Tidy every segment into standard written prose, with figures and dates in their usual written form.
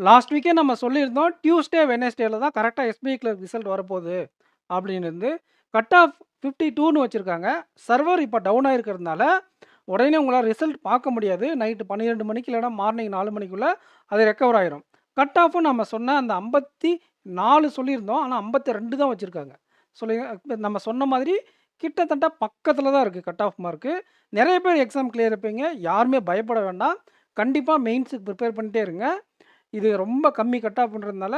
Last வீக்கே நம்ம சொல்லியிருந்தோம். Tuesday, வெட்னஸ்டேல தான் கரெக்ட்டா எஸ்பிஐ கிளர்க் ரிசல்ட் வரப்போகுது அப்படின்னு இருந்து, கட் ஆஃப் 52ன்னு வச்சிருக்காங்க. சர்வர் இப்ப டவுன் ஆயிருக்கிறதுனால, உடனே உங்களால ரிசல்ட் பார்க்க முடியாது. நைட் 12 மணிக்கு இல்லன்னா மார்னிங் 4 மணிக்குள்ள அது ரெக்கவர் ஆயிரும். கட் ஆஃப்பும் நம்ம சொன்ன அந்த 54 சொல்லியிருந்தோம். ஆனா 52 தான் வச்சிருக்காங்க. சொல்லி நம்ம சொன்ன மாதிரி கிட்டத்தட்ட பக்கத்துல தான் இருக்கு கட் ஆஃப் மார்க்கு. நெறைய பேர் எக்ஸாம் கிளியர் இருப்பீங்க. யாருமே பயப்பட வேண்டாம். கண்டிப்பா மெயின்ஸுக்கு ப்ரிப்பேர் பண்ணிட்டே இருங்க. இது ரொம்ப கம்மி கட் ஆஃப்ன்றதுனால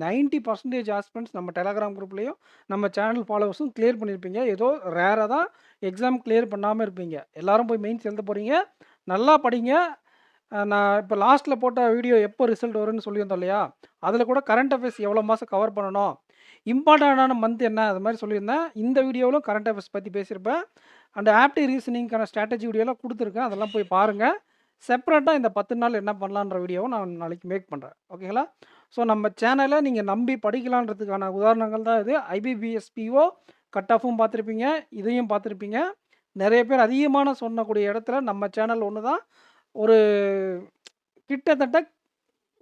90% ஆஸ்பிரண்ட்ஸ் நம்ம டெலகிராம் குரூப்லயும், நம்ம சேனல் ஃபாலோவர்ஸும் கிளியர் பண்ணியிருப்பீங்க. ஏதோ ரேரா தான் எக்ஸாம் கிளியர் பண்ணாம இருப்பீங்க. எல்லாரும் போய் மெயின்ஸ் எழுத போறீங்க. நல்லா படிங்க. நான் இப்ப லாஸ்ட்ல போட்ட வீடியோ எப்போ ரிசல்ட் வரும்னு சொல்லியிருந்தோம் இல்லையா? அதில கூட கரண்ட் அஃபேர்ஸ் எவ்வளோ மாசம் கவர் பண்ணணும்? இம்பார்ட்டன்டான மந்த் என்ன? அது மாரி சொல்லியிருந்தேன். இந்த வீடியோவிலும் கரண்ட் அஃபேர்ஸ் பத்தி பேசியிருப்பேன். அண்ட் ஆப்டிவ் ரீசனிங்க்கான ஸ்ட்ராட்டஜி வீடியோலாம் குடுத்துருக்கேன். அதெல்லாம் போய் பாருங்க. செப்பரேட்டா இந்த 10 நாள் என்ன பண்ணலான்ற வீடியோவும் நான் நாளைக்கு மேக் பண்றேன். ஓகேங்களா? ஸோ நம்ம சேனல நீங்க நம்பி படிக்கலான்றதுக்கான உதாரணங்கள் தான் இது. ஐபிபிஎஸ் பிஓ கட் ஆஃப்பும் பார்த்துருப்பீங்க. இதையும் பார்த்துருப்பீங்க. நெறைய பேர் அதிகமான சொன்னக்கூடிய இடத்துல நம்ம சேனல் ஒண்ணு தான். ஒரு கிட்டத்தட்ட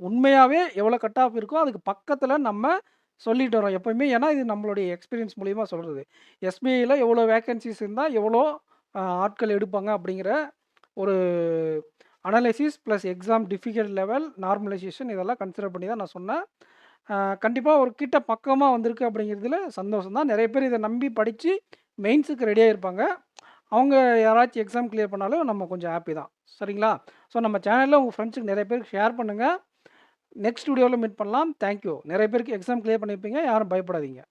உண்மையாவே எவ்வளோ கட் ஆஃப் இருக்கோ, அதுக்கு பக்கத்துல நம்ம சொல்லிட்டு வரோம் எப்பவுமே. ஏன்னா, இது நம்மளுடைய எக்ஸ்பீரியன்ஸ் மூலியமா சொல்றது. எஸ்பிஐல எவ்வளோ வேக்கன்ஸீஸ் இருந்தா, எவ்வளோ ஆட்கள் எடுப்பாங்க அப்படிங்கிற ஒரு analysis plus exam difficult level, normalisation இதெல்லாம் கன்சிடர் பண்ணி தான் நான் சொன்னேன். கண்டிப்பா ஒரு கிட்ட பக்கமா வந்திருக்கு அப்படிங்கிறதுல சந்தோஷம் தான். நெறைய பேர் இத நம்பி படிச்சு மெயின்ஸுக்கு ரெடியா இருப்பாங்க. அவங்க யாராச்சும் எக்ஸாம் கிளியர் பண்ணாலும் நம்ம கொஞ்சம் ஹாப்பி தான். சரிங்களா? ஸோ நம்ம சேனல்ல உங்க ஃப்ரெண்ட்ஸுக்கு நெறைய பேருக்கு ஷேர் பண்ணுங்க. நெக்ஸ்ட் வீடியோல மீட் பண்ணலாம். Thank you. நெறைய பேருக்கு எக்ஸாம் கிளியர் பண்ணியிருப்பீங்க. யாரும் பயப்படாதீங்க.